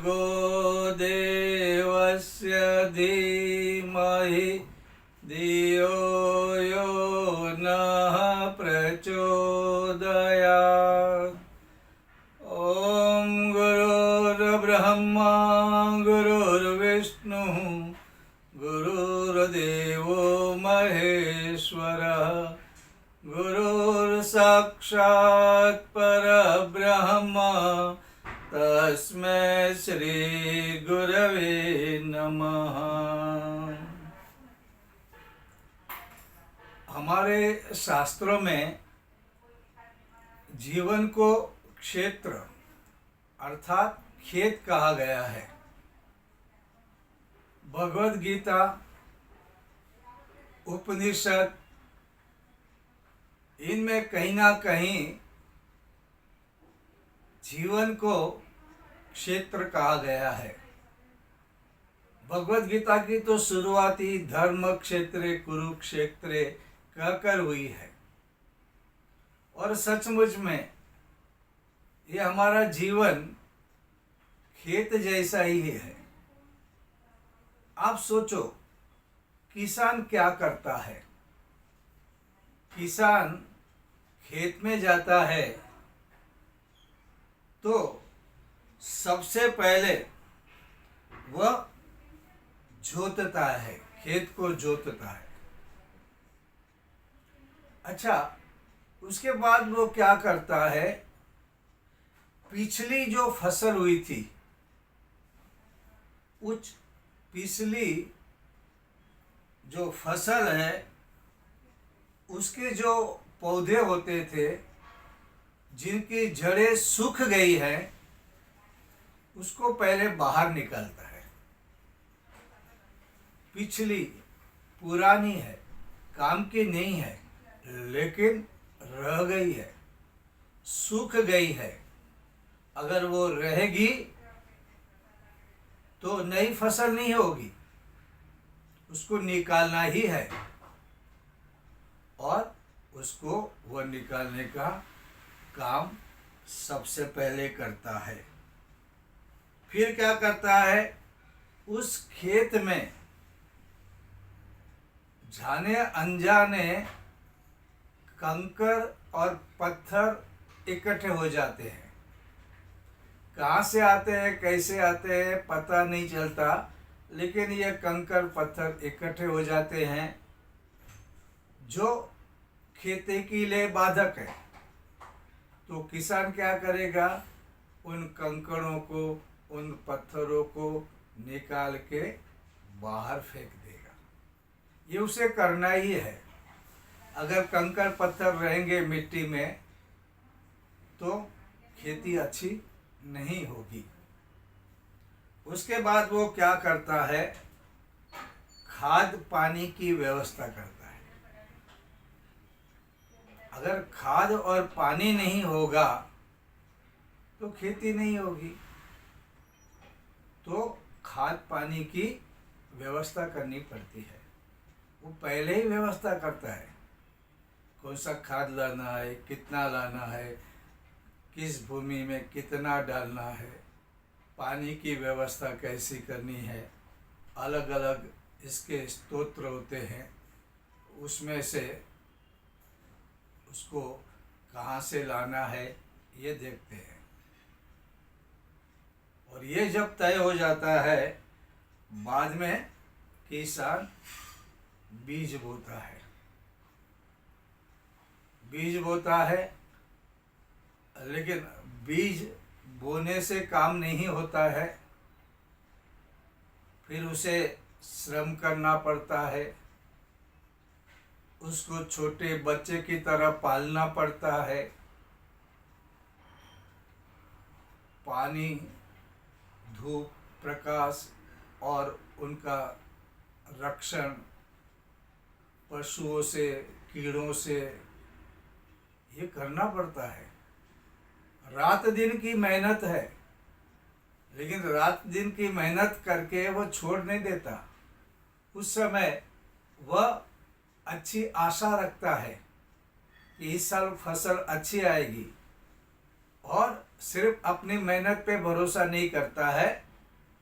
भर्गो देवस्य धीमहि धियो यो नः प्रचोदयात्। ॐ गुरुर्ब्रह्मा गुरुर्विष्णुः गुरुर्देवो महेश्वरः गुरुर्साक्षात् परब्रह्म तस्मै श्री गुरवे नमः। हमारे शास्त्रों में जीवन को क्षेत्र अर्थात खेत कहा गया है। भगवद गीता, उपनिषद, इनमें कहीं ना कहीं जीवन को क्षेत्र कहा गया है। भगवद गीता की तो शुरुआती धर्म क्षेत्रे कुरुक्षेत्रे कहकर हुई है और सचमुच में ये हमारा जीवन खेत जैसा ही है। आप सोचो, किसान क्या करता है? किसान खेत में जाता है तो सबसे पहले वह जोतता है, खेत को जोतता है। अच्छा, उसके बाद वो क्या करता है? पिछली जो फसल हुई थी, उस पिछली जो फसल है उसके जो पौधे होते थे जिनकी जड़ें सूख गई है, उसको पहले बाहर निकालता है। पिछली पुरानी है, काम की नहीं है, लेकिन रह गई है, सूख गई है। अगर वो रहेगी तो नई फसल नहीं होगी, उसको निकालना ही है और उसको वह निकालने का काम सबसे पहले करता है। फिर क्या करता है? उस खेत में जाने अनजाने कंकर और पत्थर इकट्ठे हो जाते हैं। कहाँ से आते हैं, कैसे आते हैं, पता नहीं चलता, लेकिन ये कंकर पत्थर इकट्ठे हो जाते हैं जो खेती के लिए बाधक है। तो किसान क्या करेगा? उन कंकरों को, उन पत्थरों को निकाल के बाहर फेंक देगा। ये उसे करना ही है। अगर कंकर पत्थर रहेंगे मिट्टी में तो खेती अच्छी नहीं होगी। उसके बाद वो क्या करता है? खाद पानी की व्यवस्था करता है। अगर खाद और पानी नहीं होगा तो खेती नहीं होगी। तो खाद पानी की व्यवस्था करनी पड़ती है। वो पहले ही व्यवस्था करता है, कौन सा खाद लाना है, कितना लाना है, किस भूमि में कितना डालना है, पानी की व्यवस्था कैसी करनी है। अलग अलग इसके स्तोत्र होते हैं, उसमें से उसको कहाँ से लाना है ये देखते हैं। और ये जब तय हो जाता है, बाद में किसान बीज बोता है। बीज बोता है, लेकिन बीज बोने से काम नहीं होता है। फिर उसे श्रम करना पड़ता है, उसको छोटे बच्चे की तरह पालना पड़ता है। पानी, धूप, प्रकाश और उनका रक्षण पशुओं से, कीड़ों से, ये करना पड़ता है। रात दिन की मेहनत है, लेकिन रात दिन की मेहनत करके वो छोड़ नहीं देता। उस समय वह अच्छी आशा रखता है कि इस साल फसल अच्छी आएगी, और सिर्फ अपनी मेहनत पे भरोसा नहीं करता है,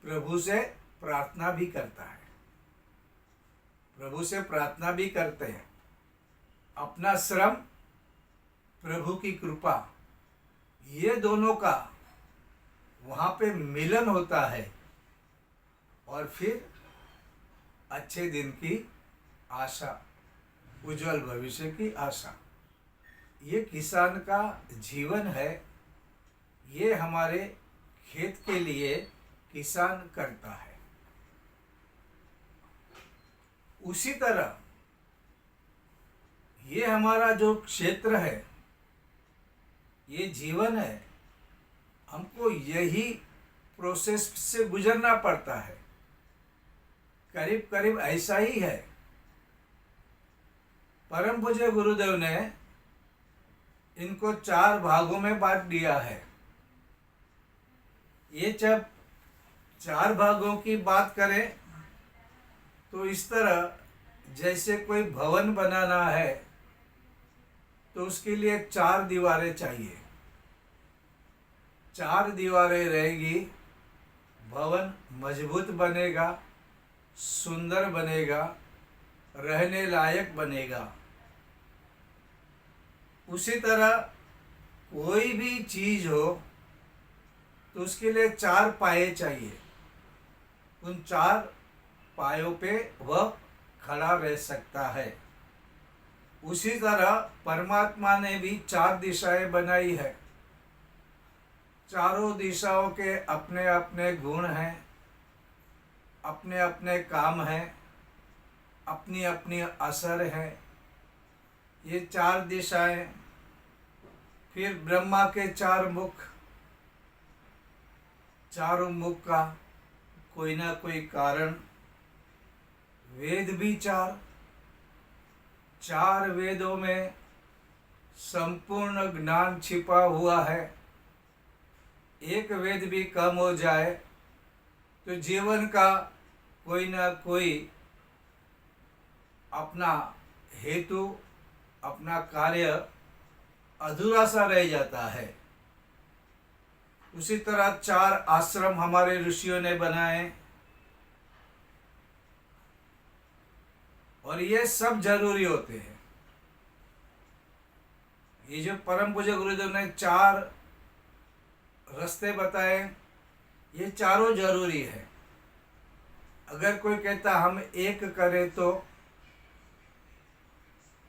प्रभु से प्रार्थना भी करता है, प्रभु से प्रार्थना भी करते हैं। अपना श्रम, प्रभु की कृपा, ये दोनों का वहाँ पे मिलन होता है और फिर अच्छे दिन की आशा, उज्जवल भविष्य की आशा। ये किसान का जीवन है, ये हमारे खेत के लिए किसान करता है। उसी तरह ये हमारा जो क्षेत्र है, ये जीवन है, हमको यही प्रोसेस से गुजरना पड़ता है। करीब करीब ऐसा ही है। परम पूज्य गुरुदेव ने इनको 4 भागों में बांट दिया है। ये जब 4 भागों की बात करें तो इस तरह जैसे कोई भवन बनाना है तो उसके लिए 4 दीवारें चाहिए। 4 दीवारें रहेगी, भवन मजबूत बनेगा, सुंदर बनेगा, रहने लायक बनेगा। उसी तरह कोई भी चीज हो तो उसके लिए 4 पाए चाहिए। उन 4 पायों पे वह खड़ा रह सकता है। उसी तरह परमात्मा ने भी 4 दिशाएं बनाई है। चारों दिशाओं के अपने अपने गुण हैं, अपने अपने काम हैं, अपनी अपनी असर है। ये 4 दिशाएं, फिर ब्रह्मा के 4 मुख, चारों मुख का कोई ना कोई कारण। वेद भी 4 वेदों में संपूर्ण ज्ञान छिपा हुआ है। एक वेद भी कम हो जाए तो जीवन का कोई ना कोई अपना हेतु, अपना कार्य अधूरा सा रह जाता है। उसी तरह 4 आश्रम हमारे ऋषियों ने बनाए और ये सब जरूरी होते हैं। ये जो परम पूज्य गुरुदेव ने 4 रास्ते बताए, ये चारों जरूरी है। अगर कोई कहता हम एक करें तो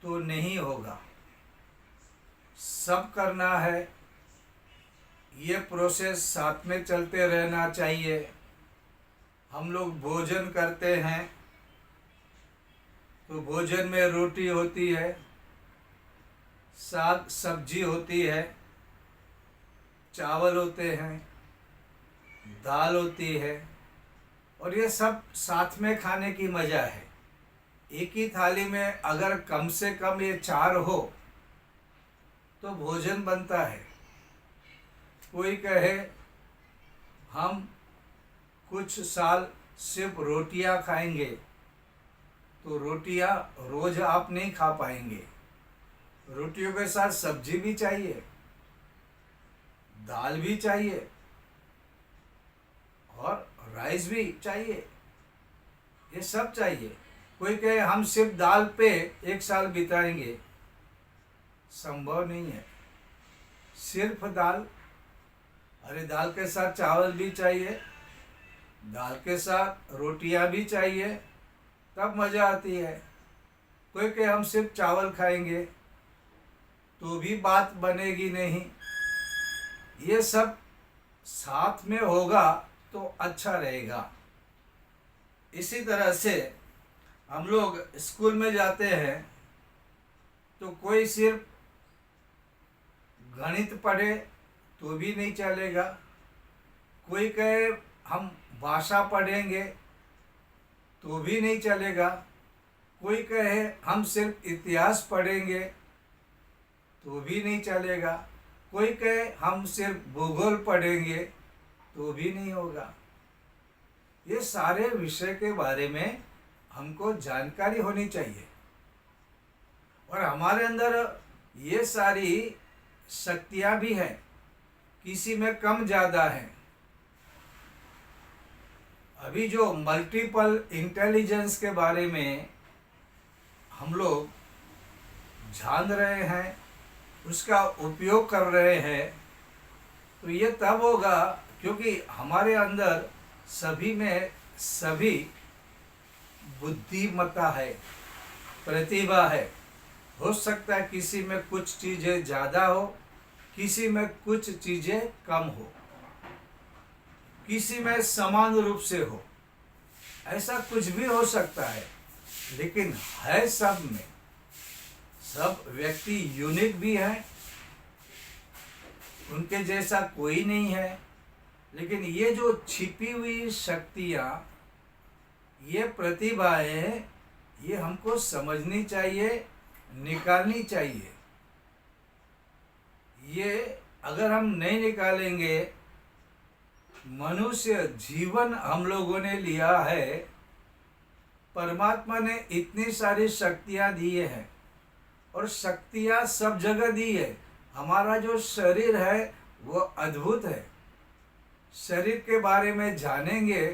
नहीं होगा, सब करना है। ये प्रोसेस साथ में चलते रहना चाहिए। हम लोग भोजन करते हैं तो भोजन में रोटी होती है, साग सब्जी होती है, चावल होते हैं, दाल होती है, और ये सब साथ में खाने की मज़ा है। एक ही थाली में अगर कम से कम ये 4 हो तो भोजन बनता है। कोई कहे हम कुछ साल सिर्फ रोटियां खाएंगे तो रोटियां रोज आप नहीं खा पाएंगे। रोटियों के साथ सब्जी भी चाहिए, दाल भी चाहिए और राइस भी चाहिए, ये सब चाहिए। कोई कहे हम सिर्फ दाल पे 1 साल बिताएंगे, संभव नहीं है। सिर्फ दाल, अरे दाल के साथ चावल भी चाहिए, दाल के साथ रोटियां भी चाहिए, तब मज़ा आती है। कोई कहे हम सिर्फ चावल खाएंगे तो भी बात बनेगी नहीं। ये सब साथ में होगा तो अच्छा रहेगा। इसी तरह से हम लोग स्कूल में जाते हैं तो कोई सिर्फ गणित पढ़े तो भी नहीं चलेगा। कोई कहे हम भाषा पढ़ेंगे तो भी नहीं चलेगा। कोई कहे हम सिर्फ इतिहास पढ़ेंगे तो भी नहीं चलेगा। कोई कहे हम सिर्फ भूगोल पढ़ेंगे तो भी नहीं होगा। ये सारे विषय के बारे में हमको जानकारी होनी चाहिए और हमारे अंदर ये सारी शक्तियाँ भी हैं, किसी में कम ज़्यादा हैं। अभी जो मल्टीपल इंटेलिजेंस के बारे में हम लोग जान रहे हैं, उसका उपयोग कर रहे हैं, तो ये तब होगा क्योंकि हमारे अंदर सभी में सभी बुद्धिमत्ता है, प्रतिभा है। हो सकता है किसी में कुछ चीज़ें ज़्यादा हो, किसी में कुछ चीज़ें कम हो, किसी में समान रूप से हो, ऐसा कुछ भी हो सकता है। लेकिन है सब में, सब व्यक्ति यूनिक भी है, उनके जैसा कोई नहीं है। लेकिन ये जो छिपी हुई शक्तियाँ, ये प्रतिभाएं, ये हमको समझनी चाहिए, निकालनी चाहिए। ये अगर हम नहीं निकालेंगे, मनुष्य जीवन हम लोगों ने लिया है, परमात्मा ने इतनी सारी शक्तियाँ दिए हैं और शक्तियाँ सब जगह दी है। हमारा जो शरीर है वो अद्भुत है। शरीर के बारे में जानेंगे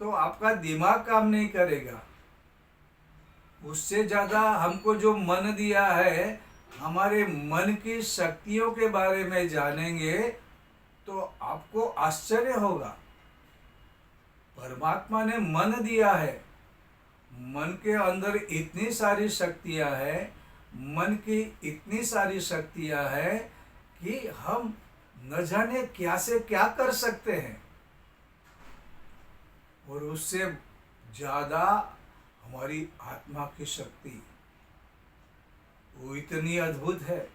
तो आपका दिमाग काम नहीं करेगा। उससे ज़्यादा हमको जो मन दिया है, हमारे मन की शक्तियों के बारे में जानेंगे तो आपको आश्चर्य होगा। परमात्मा ने मन दिया है, मन के अंदर इतनी सारी शक्तियां हैं, मन की इतनी सारी शक्तियां हैं कि हम न जाने क्या से क्या कर सकते हैं। और उससे ज़्यादा हमारी आत्मा की शक्ति वो इतनी अद्भुत है।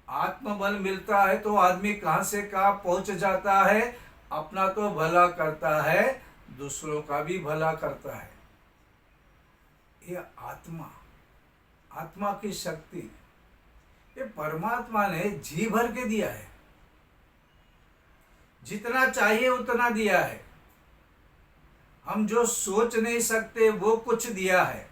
आत्मबल मिलता है तो आदमी कहाँ से कहाँ पहुँच जाता है। अपना तो भला करता है, दूसरों का भी भला करता है। ये आत्मा, आत्मा की शक्ति, ये परमात्मा ने जी भर के दिया है। जितना चाहिए उतना दिया है। हम जो सोच नहीं सकते वो कुछ दिया है।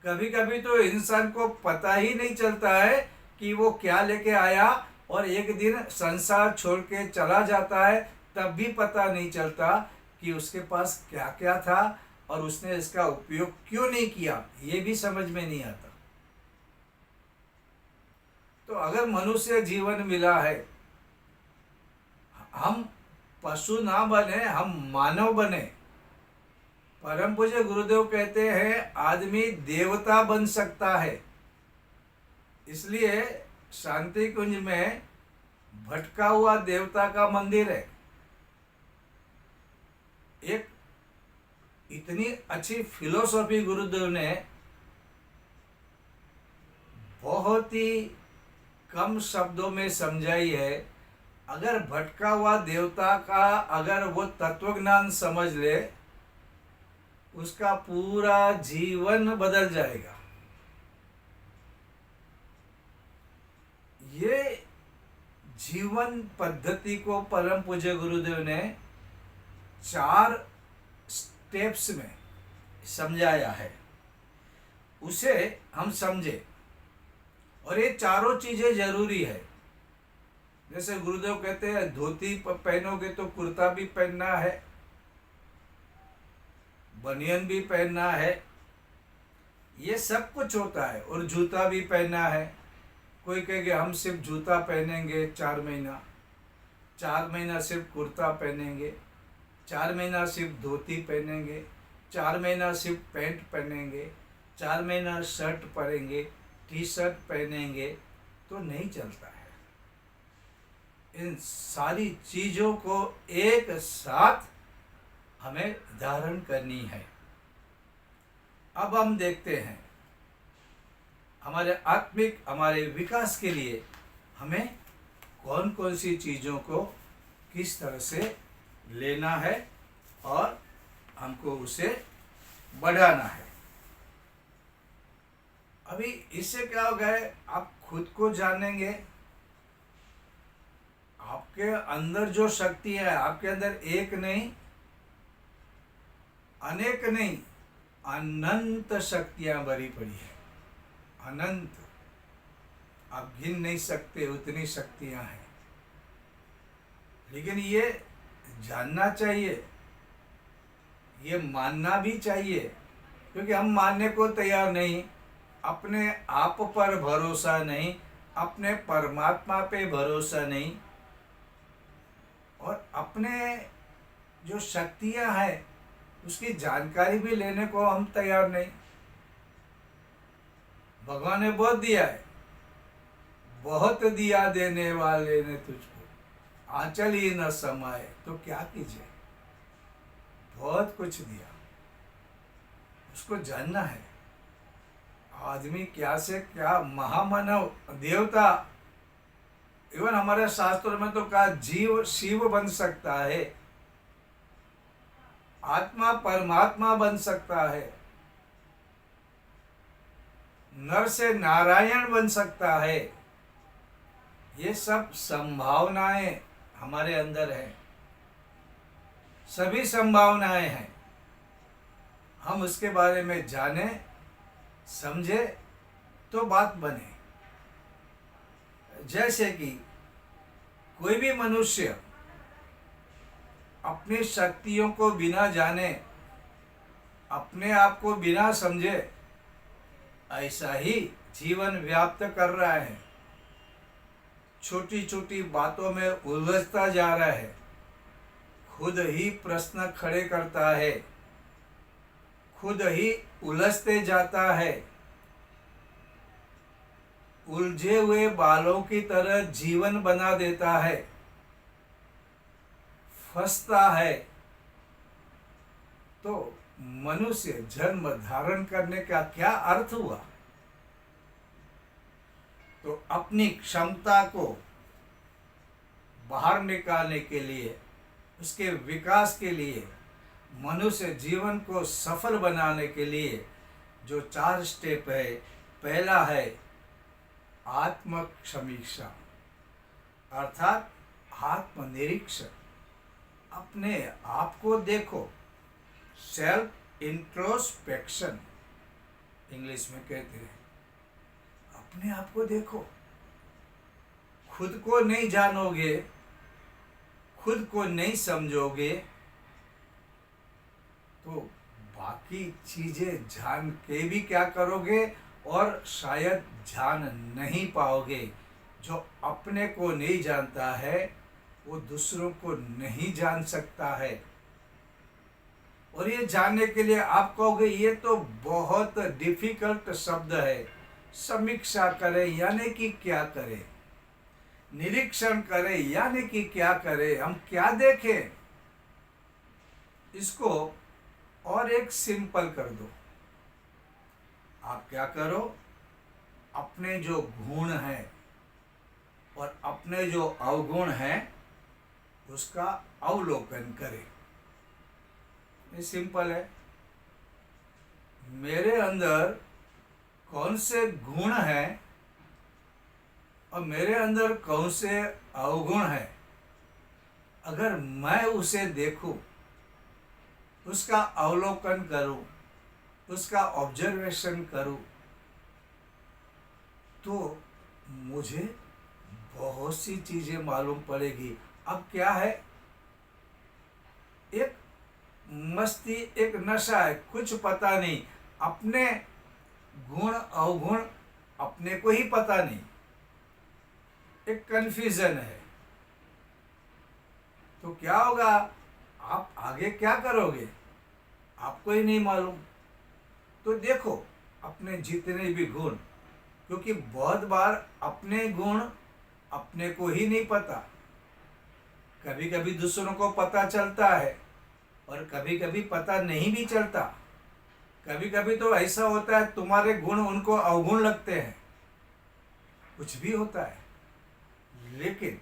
कभी कभी तो इंसान को पता ही नहीं चलता है कि वो क्या लेके आया, और एक दिन संसार छोड़ के चला जाता है, तब भी पता नहीं चलता कि उसके पास क्या क्या था और उसने इसका उपयोग क्यों नहीं किया, ये भी समझ में नहीं आता। तो अगर मनुष्य जीवन मिला है, हम पशु ना बने, हम मानव बने। परम पूज्य गुरुदेव कहते हैं आदमी देवता बन सकता है। इसलिए शांति कुंज में भटका हुआ देवता का मंदिर है। एक इतनी अच्छी फिलोसॉफी गुरुदेव ने बहुत ही कम शब्दों में समझाई है। अगर भटका हुआ देवता का अगर वो तत्वज्ञान समझ ले, उसका पूरा जीवन बदल जाएगा। ये जीवन पद्धति को परम पूज्य गुरुदेव ने 4 स्टेप्स में समझाया है, उसे हम समझे। और ये चारों चीजें जरूरी है। जैसे गुरुदेव कहते हैं धोती पहनोगे तो कुर्ता भी पहनना है, बनियान भी पहनना है, ये सब कुछ होता है। और जूता भी पहनना है। कोई कहेगा हम सिर्फ जूता पहनेंगे 4 महीना, 4 महीना सिर्फ कुर्ता पहनेंगे, 4 महीना सिर्फ धोती पहनेंगे, 4 महीना सिर्फ पैंट पहनेंगे, 4 महीना शर्ट पहनेंगे, टी शर्ट पहनेंगे, तो नहीं चलता है। इन सारी चीज़ों को एक साथ हमें धारण करनी है। अब हम देखते हैं हमारे आत्मिक, हमारे विकास के लिए हमें कौन कौन सी चीज़ों को किस तरह से लेना है और हमको उसे बढ़ाना है। अभी इससे क्या हो गया है, आप खुद को जानेंगे। आपके अंदर जो शक्ति है, आपके अंदर एक नहीं, अनेक नहीं, अनंत शक्तियां भरी पड़ी है। अनंत, आप गिन नहीं सकते उतनी शक्तियां हैं। लेकिन ये जानना चाहिए, ये मानना भी चाहिए, क्योंकि हम मानने को तैयार नहीं, अपने आप पर भरोसा नहीं, अपने परमात्मा पे भरोसा नहीं, और अपने जो शक्तियां हैं उसकी जानकारी भी लेने को हम तैयार नहीं। भगवान ने बहुत दिया है, बहुत दिया देने वाले ने तुझको, आंचल ही न समाए तो क्या कीजिए। बहुत कुछ दिया, उसको जानना है। आदमी क्या से क्या, महामानव, देवता, इवन हमारे शास्त्रों में तो कहा जीव शिव बन सकता है, आत्मा परमात्मा बन सकता है, नर से नारायण बन सकता है। ये सब संभावनाएं हमारे अंदर है, सभी संभावनाएं हैं। हम उसके बारे में जाने समझे तो बात बने। जैसे कि कोई भी मनुष्य अपनी शक्तियों को बिना जाने, अपने आप को बिना समझे ऐसा ही जीवन व्याप्त कर रहा है, छोटी छोटी बातों में उलझता जा रहा है, खुद ही प्रश्न खड़े करता है, खुद ही उलझते जाता है, उलझे हुए बालों की तरह जीवन बना देता है, फंसता है। तो मनुष्य जन्म धारण करने का क्या अर्थ हुआ? तो अपनी क्षमता को बाहर निकालने के लिए, उसके विकास के लिए, मनुष्य जीवन को सफल बनाने के लिए जो 4 स्टेप है, पहला है आत्म समीक्षा, अर्थात आत्मनिरीक्षण। अपने आप को देखो, सेल्फ इंट्रोस्पेक्शन इंग्लिश में कहते हैं। अपने आप को देखो, खुद को नहीं जानोगे, खुद को नहीं समझोगे तो बाकी चीजें जान के भी क्या करोगे, और शायद जान नहीं पाओगे। जो अपने को नहीं जानता है वो दूसरों को नहीं जान सकता है। और ये जानने के लिए आप कहोगे ये तो बहुत डिफिकल्ट शब्द है। समीक्षा करें यानी कि क्या करें, निरीक्षण करें यानी कि क्या करें, हम क्या देखें? इसको और एक सिंपल कर दो। आप क्या करो, अपने जो गुण हैं और अपने जो अवगुण हैं उसका अवलोकन करें। ये सिंपल है। मेरे अंदर कौन से गुण हैं और मेरे अंदर कौन से अवगुण हैं, अगर मैं उसे देखूं, उसका अवलोकन करूं, उसका ऑब्जर्वेशन करूं, तो मुझे बहुत सी चीजें मालूम पड़ेगी। अब क्या है, एक मस्ती, एक नशा है, कुछ पता नहीं, अपने गुण अवगुण अपने को ही पता नहीं, एक कंफ्यूजन है। तो क्या होगा, आप आगे क्या करोगे आपको ही नहीं मालूम। तो देखो अपने जितने भी गुण, क्योंकि बहुत बार अपने गुण अपने को ही नहीं पता। कभी कभी दूसरों को पता चलता है और कभी कभी पता नहीं भी चलता। कभी कभी तो ऐसा होता है तुम्हारे गुण उनको अवगुण लगते हैं, कुछ भी होता है। लेकिन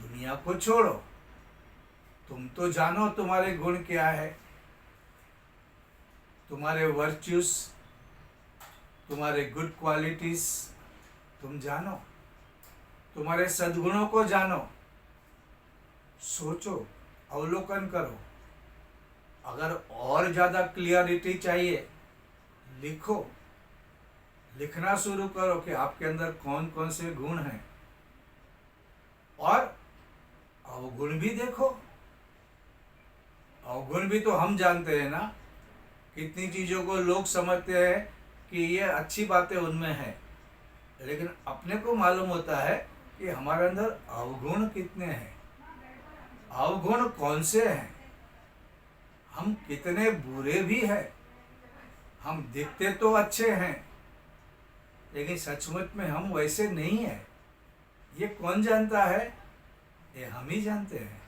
दुनिया को छोड़ो, तुम तो जानो तुम्हारे गुण क्या है, तुम्हारे वर्च्यूज, तुम्हारे गुड क्वालिटीज तुम जानो, तुम्हारे सद्गुणों को जानो। सोचो, अवलोकन करो। अगर और ज़्यादा क्लियरिटी चाहिए, लिखो, लिखना शुरू करो कि आपके अंदर कौन कौन से गुण हैं, और अवगुण भी देखो अवगुण भी तो हम जानते हैं ना। कितनी चीज़ों को लोग समझते हैं कि ये अच्छी बातें उनमें हैं, लेकिन अपने को मालूम होता है कि हमारे अंदर अवगुण कितने हैं, अवगुण कौन से हैं, हम कितने बुरे भी हैं। हम दिखते तो अच्छे हैं, लेकिन सचमुच में हम वैसे नहीं हैं। ये कौन जानता है? ये हम ही जानते हैं।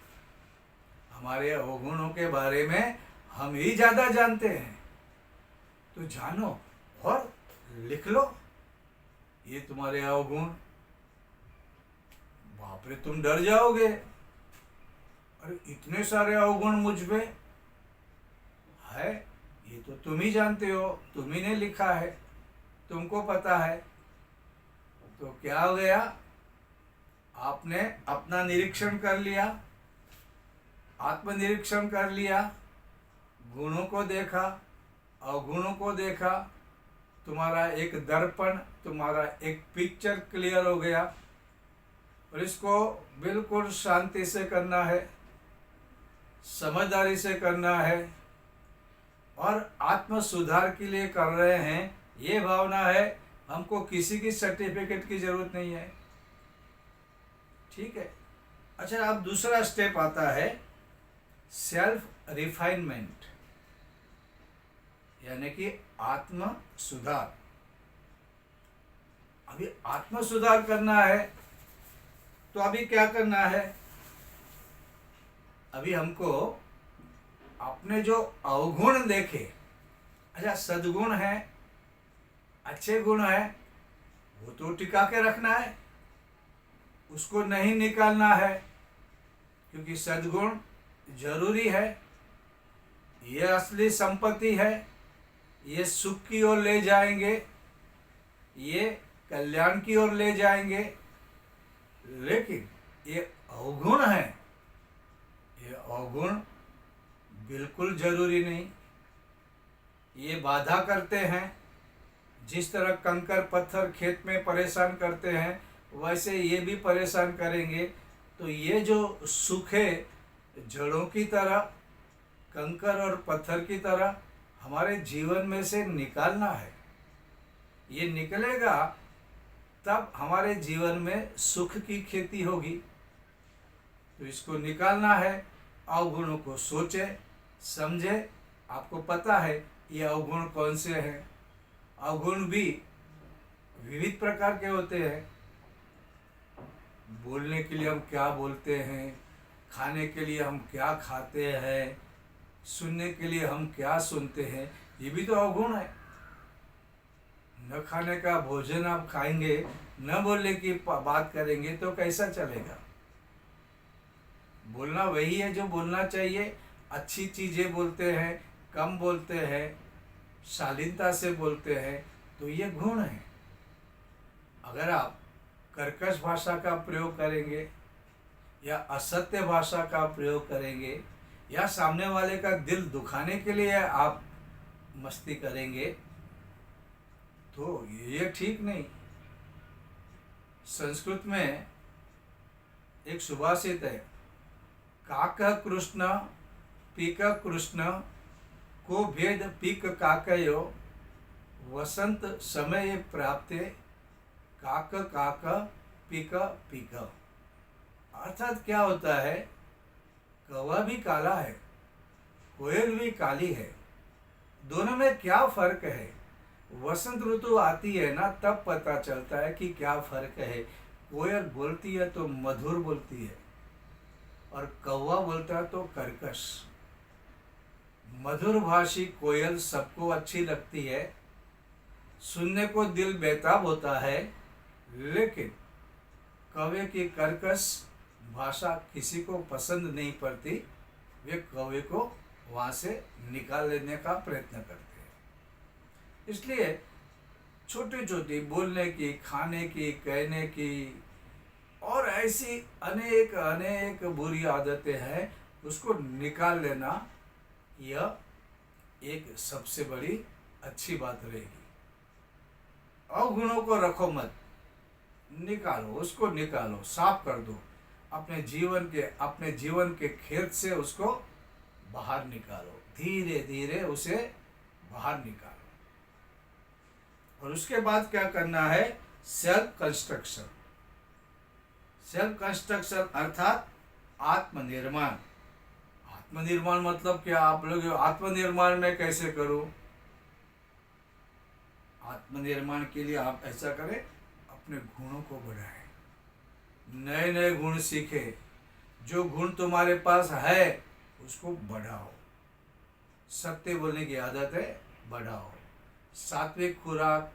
हमारे अवगुणों के बारे में हम ही ज़्यादा जानते हैं। तो जानो और लिख लो ये तुम्हारे अवगुण। बाप रे, तुम डर जाओगे, अरे इतने सारे अवगुण मुझ में है, ये तो तुम ही जानते हो, तुम ही ने लिखा है, तुमको पता है। तो क्या हो गया? आपने अपना निरीक्षण कर लिया, आत्मनिरीक्षण कर लिया, गुणों को देखा, अवगुणों को देखा, तुम्हारा एक दर्पण, तुम्हारा एक पिक्चर क्लियर हो गया। और इसको बिल्कुल शांति से करना है, समझदारी से करना है, और आत्म सुधार के लिए कर रहे हैं, ये भावना है। हमको किसी की सर्टिफिकेट की जरूरत नहीं है। ठीक है। अच्छा, अब दूसरा स्टेप आता है सेल्फ रिफाइनमेंट, यानी कि आत्म सुधार। अभी आत्म सुधार करना है तो अभी क्या करना है? अभी हमको अपने जो अवगुण देखे, अच्छा सद्गुण है, अच्छे गुण है, वो तो टिका के रखना है, उसको नहीं निकालना है, क्योंकि सद्गुण जरूरी है। ये असली संपत्ति है, ये सुख की ओर ले जाएंगे, ये कल्याण की ओर ले जाएंगे। लेकिन ये अवगुण है, ये अवगुण बिल्कुल जरूरी नहीं। ये बाधा करते हैं। जिस तरह कंकर पत्थर खेत में परेशान करते हैं, वैसे ये भी परेशान करेंगे। तो ये जो सूखे जड़ों की तरह, कंकर और पत्थर की तरह हमारे जीवन में से निकालना है। ये निकलेगा तब हमारे जीवन में सुख की खेती होगी। तो इसको निकालना है। अवगुणों को सोचे, समझे। आपको पता है ये अवगुण कौन से हैं। अवगुण भी विविध प्रकार के होते हैं। बोलने के लिए हम क्या बोलते हैं, खाने के लिए हम क्या खाते हैं, सुनने के लिए हम क्या सुनते हैं, ये भी तो अवगुण है। न खाने का भोजन आप खाएंगे, न बोलने की बात करेंगे तो कैसा चलेगा? बोलना वही है जो बोलना चाहिए। अच्छी चीज़ें बोलते हैं, कम बोलते हैं, शालीनता से बोलते हैं, तो ये गुण है। अगर आप कर्कश भाषा का प्रयोग करेंगे या असत्य भाषा का प्रयोग करेंगे या सामने वाले का दिल दुखाने के लिए आप मस्ती करेंगे, तो ये ठीक नहीं। संस्कृत में एक सुभाषित है, काक कृष्ण पीक कृष्ण को भेद पीक काकयो वसंत समय प्राप्ते काक काक पीक पीक। अर्थात क्या होता है? कौवा भी काला है, कोयल भी काली है, दोनों में क्या फर्क है? वसंत ऋतु आती है ना, तब पता चलता है कि क्या फर्क है। कोयल बोलती है तो मधुर बोलती है, और कौवा बोलता है तो कर्कश। मधुर भाषी कोयल सबको अच्छी लगती है, सुनने को दिल बेताब होता है, लेकिन कौवे की कर्कश भाषा किसी को पसंद नहीं पड़ती। वे कौवे को वहाँ से निकाल लेने का प्रयत्न करते हैं। इसलिए छोटी छोटी बोलने की, खाने की, कहने की और ऐसी अनेक अनेक बुरी आदतें हैं, उसको निकाल लेना यह एक सबसे बड़ी अच्छी बात रहेगी। अवगुणों को रखो मत, निकालो, उसको निकालो, साफ कर दो। अपने जीवन के खेत से उसको बाहर निकालो, धीरे धीरे उसे बाहर निकालो। और उसके बाद क्या करना है? Self construction. सेल्फ कंस्ट्रक्शन अर्थात आत्मनिर्माण। आत्मनिर्माण मतलब क्या? आप लोग आत्मनिर्माण में कैसे करो? आत्मनिर्माण के लिए आप ऐसा करें, अपने गुणों को बढ़ाएं, नए नए गुण सीखे, जो गुण तुम्हारे पास है उसको बढ़ाओ। सत्य बोलने की आदत है, बढ़ाओ। सात्विक खुराक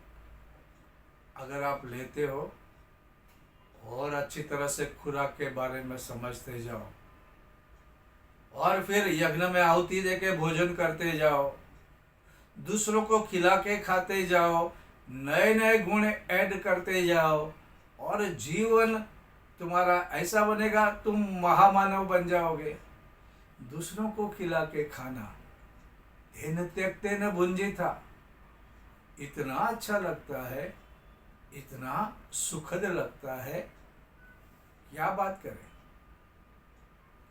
अगर आप लेते हो और अच्छी तरह से खुराक के बारे में समझते जाओ, और फिर यज्ञ में आहुति देके भोजन करते जाओ, दूसरों को खिला के खाते जाओ, नए नए गुण ऐड करते जाओ, और जीवन तुम्हारा ऐसा बनेगा, तुम महामानव बन जाओगे। दूसरों को खिला के खाना, हेन त्यक्ते न भुंजी था, इतना अच्छा लगता है, इतना सुखद लगता है, क्या बात करें।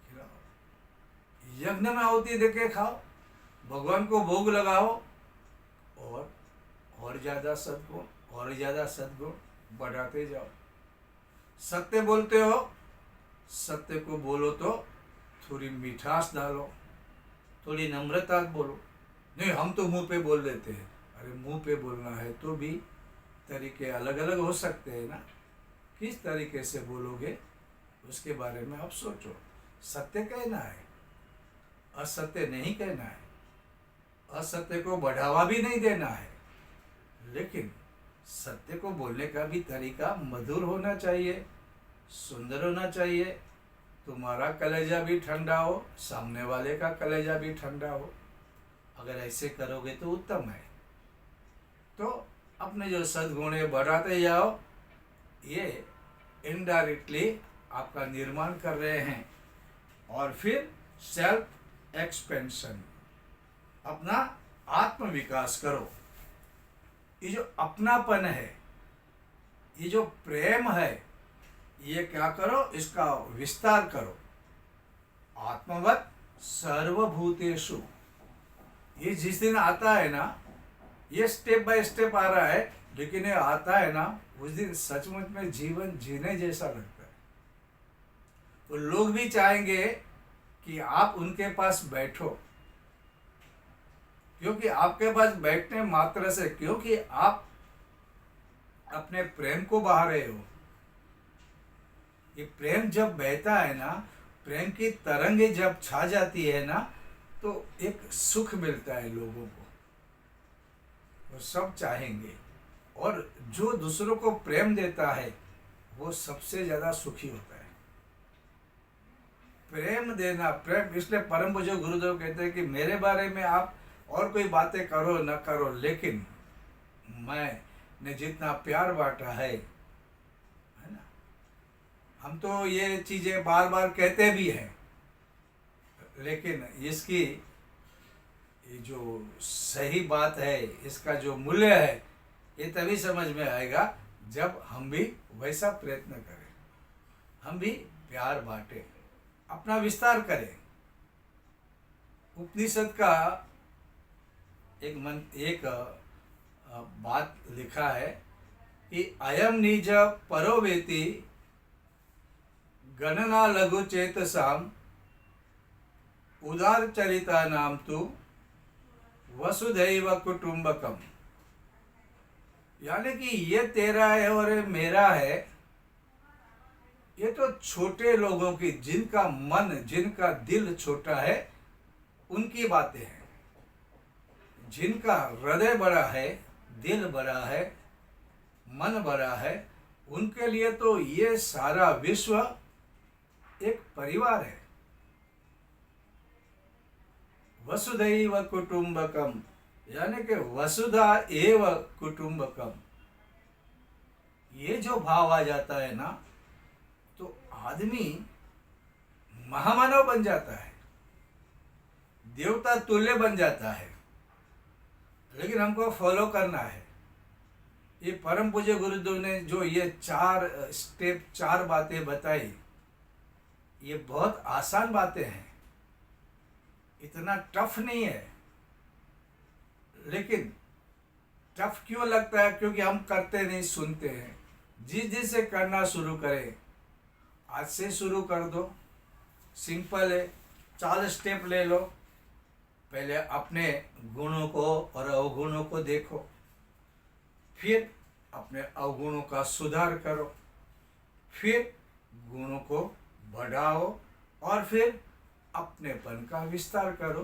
खिलाओ, यज्ञ में आहुति देके खाओ, भगवान को भोग लगाओ, और ज्यादा सद्गुण और ज्यादा सद्गुण बढ़ाते जाओ। सत्य बोलते हो, सत्य को बोलो तो थोड़ी मिठास डालो, थोड़ी नम्रता बोलो। नहीं, हम तो मुंह पे बोल देते हैं। अरे मुंह पे बोलना है तो भी तरीके अलग अलग हो सकते हैं ना। किस तरीके से बोलोगे उसके बारे में आप सोचो। सत्य कहना है, असत्य नहीं कहना है, असत्य को बढ़ावा भी नहीं देना है, लेकिन सत्य को बोलने का भी तरीका मधुर होना चाहिए, सुंदर होना चाहिए। तुम्हारा कलेजा भी ठंडा हो, सामने वाले का कलेजा भी ठंडा हो। अगर ऐसे करोगे तो उत्तम है। तो अपने जो सद्गुण है बढ़ाते जाओ, ये इनडायरेक्टली आपका निर्माण कर रहे हैं। और फिर सेल्फ एक्सपेंशन, अपना आत्म विकास करो। ये जो अपनापन है, ये जो प्रेम है, ये क्या करो? इसका विस्तार करो। आत्मवत सर्वभूतेषु, ये जिस दिन आता है ना, ये स्टेप बाय स्टेप आ रहा है, लेकिन ये आता है ना, उस दिन सचमुच में जीवन जीने जैसा लगता है। तो लोग भी चाहेंगे कि आप उनके पास बैठो, क्योंकि आपके पास बैठने मात्र से, क्योंकि आप अपने प्रेम को बहा रहे हो। ये प्रेम जब बहता है ना, प्रेम की तरंगे जब छा जाती है ना, तो एक सुख मिलता है लोगों को, वो सब चाहेंगे। और जो दूसरों को प्रेम देता है वो सबसे ज्यादा सुखी होता है। प्रेम देना, प्रेम, इसलिए परम पूज्य गुरुदेव कहते हैं कि मेरे बारे में आप और कोई बातें करो न करो, लेकिन मैंने जितना प्यार बांटा है ना, हम तो ये चीजें बार बार कहते भी हैं, लेकिन इसकी ये जो सही बात है, इसका जो मूल्य है, ये तभी समझ में आएगा जब हम भी वैसा प्रयत्न करें, हम भी प्यार बांटें, अपना विस्तार करें। उपनिषद का एक बात लिखा है कि अयम निज परोवेति गणना लघु चेतसाम उदार चरिता नाम तु वसुधैव कुटुंबकम। यानी कि ये तेरा है और ये मेरा है, ये तो छोटे लोगों की, जिनका मन, जिनका दिल छोटा है, उनकी बातें हैं। जिनका हृदय बड़ा है, दिल बड़ा है, मन बड़ा है, उनके लिए तो ये सारा विश्व एक परिवार है। वसुधैव कुटुंबकम, यानी कि वसुधा एव कुटुंबकम। ये जो भाव आ जाता है ना, तो आदमी महामानव बन जाता है, देवता तुल्य बन जाता है। लेकिन हमको फॉलो करना है। ये परम पूज्य गुरुदेव ने जो ये 4 स्टेप, 4 बातें बताई, ये बहुत आसान बातें हैं, इतना टफ नहीं है, लेकिन टफ क्यों लगता है? क्योंकि हम करते नहीं, सुनते हैं। जिस से करना शुरू करें, आज से शुरू कर दो। सिंपल है, 4 स्टेप ले लो। पहले अपने गुणों को और अवगुणों को देखो, फिर अपने अवगुणों का सुधार करो, फिर गुणों को बढ़ाओ, और फिर अपनेपन का विस्तार करो।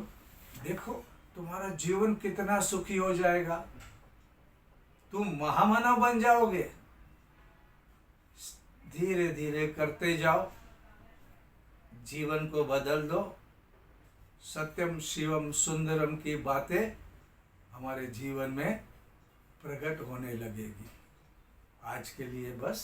देखो तुम्हारा जीवन कितना सुखी हो जाएगा, तुम महामानव बन जाओगे। धीरे धीरे करते जाओ, जीवन को बदल दो। सत्यम शिवम सुंदरम की बातें हमारे जीवन में प्रकट होने लगेगी। आज के लिए बस